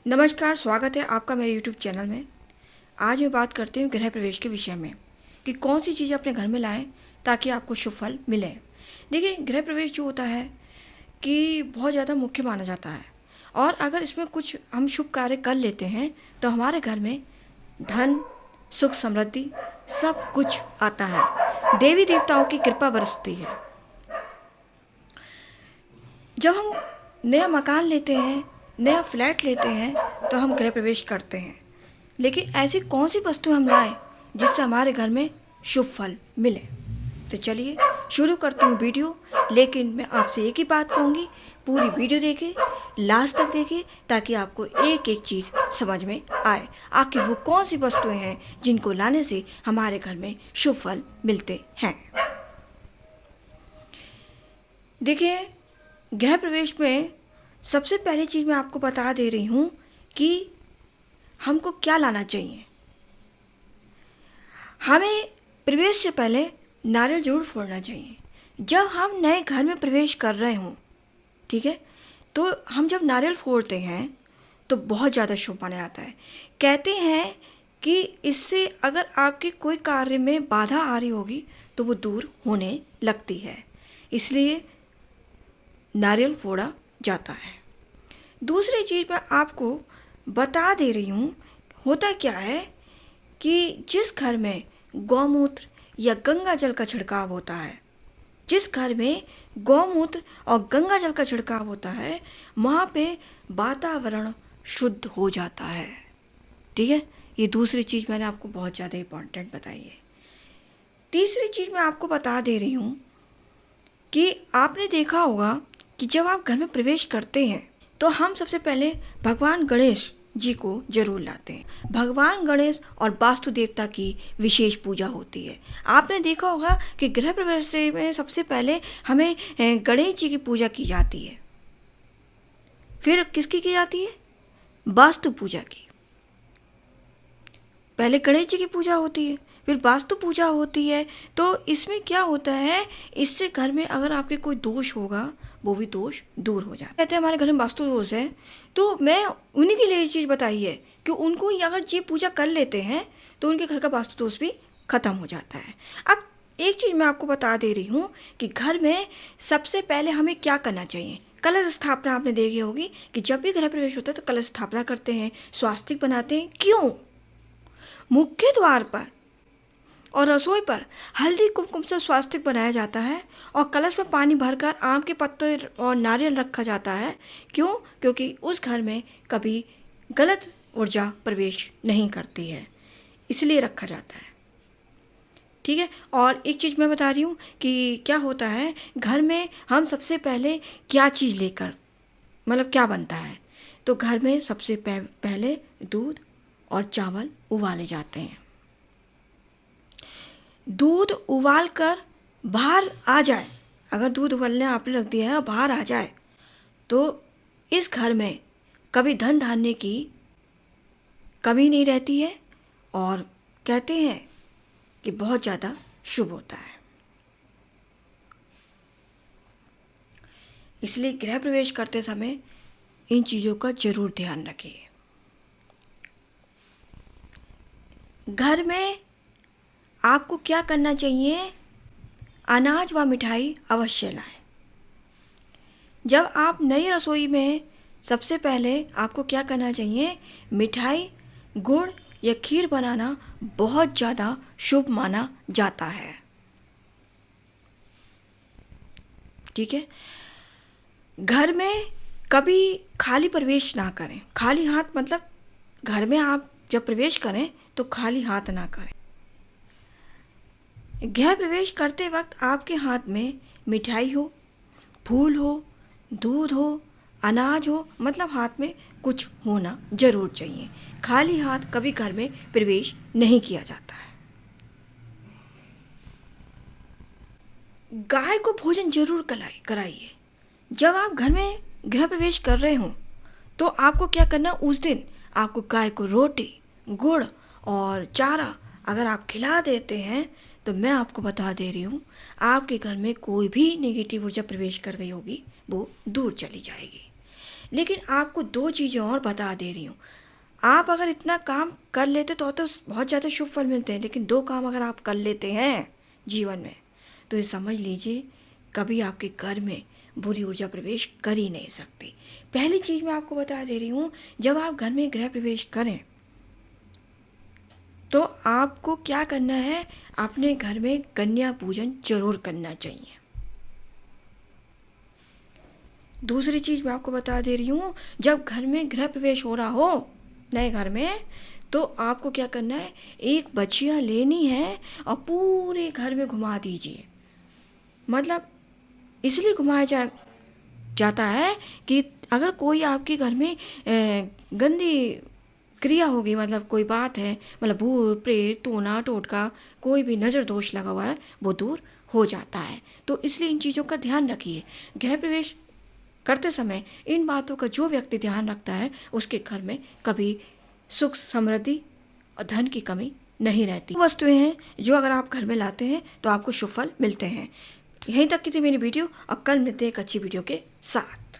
नमस्कार, स्वागत है आपका मेरे यूट्यूब चैनल में। आज मैं बात करती हूँ गृह प्रवेश के विषय में कि कौन सी चीज़ें अपने घर में लाएं ताकि आपको शुभ फल मिले। देखिए, गृह प्रवेश जो होता है कि बहुत ज़्यादा मुख्य माना जाता है और अगर इसमें कुछ हम शुभ कार्य कर लेते हैं तो हमारे घर में धन, सुख, समृद्धि सब कुछ आता है। देवी देवताओं की कृपा बरसती है। जब हम नया मकान लेते हैं, नया फ्लैट लेते हैं तो हम गृह प्रवेश करते हैं, लेकिन ऐसी कौन सी वस्तुएं हम लाएं जिससे हमारे घर में शुभ फल मिले। तो चलिए शुरू करती हूँ वीडियो। लेकिन मैं आपसे एक ही बात कहूँगी, पूरी वीडियो देखें, लास्ट तक देखें ताकि आपको एक एक चीज़ समझ में आए। आखिर वो कौन सी वस्तुएं हैं जिनको लाने से हमारे घर में शुभ फल मिलते हैं। देखिए, गृह प्रवेश में सबसे पहली चीज़ मैं आपको बता दे रही हूँ कि हमको क्या लाना चाहिए। हमें प्रवेश से पहले नारियल जरूर फोड़ना चाहिए। जब हम नए घर में प्रवेश कर रहे हों, ठीक है, तो हम जब नारियल फोड़ते हैं तो बहुत ज़्यादा शुभ माना जाता है। कहते हैं कि इससे अगर आपके कोई कार्य में बाधा आ रही होगी तो वो दूर होने लगती है, इसलिए नारियल फोड़ा जाता है। दूसरी चीज़ मैं आपको बता दे रही हूँ, होता क्या है कि जिस घर में गौमूत्र या गंगा जल का छिड़काव होता है, जिस घर में गौमूत्र और गंगा जल का छिड़काव होता है, वहाँ पे वातावरण शुद्ध हो जाता है। ठीक है, ये दूसरी चीज़ मैंने आपको बहुत ज़्यादा इम्पॉर्टेंट बताई है। तीसरी चीज़ मैं आपको बता दे रही हूँ कि आपने देखा होगा कि जब आप घर में प्रवेश करते हैं तो हम सबसे पहले भगवान गणेश जी को जरूर लाते हैं। भगवान गणेश और वास्तु देवता की विशेष पूजा होती है। आपने देखा होगा कि गृह प्रवेश में सबसे पहले हमें गणेश जी की पूजा की जाती है, फिर किसकी की जाती है? वास्तु पूजा की। पहले गणेश जी की पूजा होती है, फिर वास्तु पूजा होती है। तो इसमें क्या होता है, इससे घर में अगर आपके कोई दोष होगा वो भी दोष दूर हो जाता है। कहते हैं हमारे घर में वास्तु दोष है, तो मैं उन्हीं के लिए ये चीज़ बताई है कि उनको अगर ये पूजा कर लेते हैं तो उनके घर का वास्तु दोष भी खत्म हो जाता है। अब एक चीज़ मैं आपको बता दे रही हूँ कि घर में सबसे पहले हमें क्या करना चाहिए। कलश स्थापना आपने देखी होगी कि जब भी गृह प्रवेश होता है तो कलश स्थापना करते हैं, स्वास्तिक बनाते हैं। क्यों? मुख्य द्वार पर और रसोई पर हल्दी कुमकुम से स्वास्तिक बनाया जाता है और कलश में पानी भरकर आम के पत्ते और नारियल रखा जाता है। क्यों? क्योंकि उस घर में कभी गलत ऊर्जा प्रवेश नहीं करती है, इसलिए रखा जाता है। ठीक है, और एक चीज़ मैं बता रही हूँ कि क्या होता है घर में हम सबसे पहले क्या चीज़ लेकर, मतलब क्या बनता है, तो घर में सबसे पहले दूध और चावल उबाले जाते हैं। दूध उबाल कर बाहर आ जाए, अगर दूध उबालने आपने रख दिया है और बाहर आ जाए तो इस घर में कभी धन धान्य की कमी नहीं रहती है और कहते हैं कि बहुत ज़्यादा शुभ होता है। इसलिए गृह प्रवेश करते समय इन चीज़ों का जरूर ध्यान रखिए। घर में आपको क्या करना चाहिए, अनाज व मिठाई अवश्य लाएं। जब आप नई रसोई में सबसे पहले आपको क्या करना चाहिए, मिठाई, गुड़ या खीर बनाना बहुत ज़्यादा शुभ माना जाता है। ठीक है, घर में कभी खाली प्रवेश ना करें। खाली हाथ मतलब घर में आप जब प्रवेश करें तो खाली हाथ ना करें। गृह प्रवेश करते वक्त आपके हाथ में मिठाई हो, फूल हो, दूध हो, अनाज हो, मतलब हाथ में कुछ होना जरूर चाहिए। खाली हाथ कभी घर में प्रवेश नहीं किया जाता है। गाय को भोजन जरूर कराइए। जब आप घर में गृह प्रवेश कर रहे हों तो आपको क्या करना, उस दिन आपको गाय को रोटी, गुड़ और चारा अगर आप खिला देते हैं तो मैं आपको बता दे रही हूँ, आपके घर में कोई भी नेगेटिव ऊर्जा प्रवेश कर गई होगी वो दूर चली जाएगी। लेकिन आपको दो चीज़ें और बता दे रही हूँ। आप अगर इतना काम कर लेते तो बहुत ज़्यादा शुभ फल मिलते हैं, लेकिन दो काम अगर आप कर लेते हैं जीवन में तो ये समझ लीजिए कभी आपके घर में बुरी ऊर्जा प्रवेश कर ही नहीं सकती। पहली चीज़ मैं आपको बता दे रही हूँ, जब आप घर में गृह प्रवेश करें तो आपको क्या करना है, अपने घर में कन्या पूजन जरूर करना चाहिए। दूसरी चीज़ मैं आपको बता दे रही हूँ, जब घर में गृह प्रवेश हो रहा हो नए घर में तो आपको क्या करना है, एक बचिया लेनी है और पूरे घर में घुमा दीजिए। मतलब इसलिए घुमाया जाता है कि अगर कोई आपके घर में गंदी क्रिया होगी, मतलब कोई बात है, मतलब भूत प्रेत टोना टोटका कोई भी नज़र दोष लगा हुआ है वो दूर हो जाता है। तो इसलिए इन चीज़ों का ध्यान रखिए। गृह प्रवेश करते समय इन बातों का जो व्यक्ति ध्यान रखता है उसके घर में कभी सुख समृद्धि और धन की कमी नहीं रहती। वस्तुएं हैं जो अगर आप घर में लाते हैं तो आपको शुभ फल मिलते हैं। यहीं तक की थी मेरी वीडियो और कल मिलते हैं एक अच्छी वीडियो के साथ।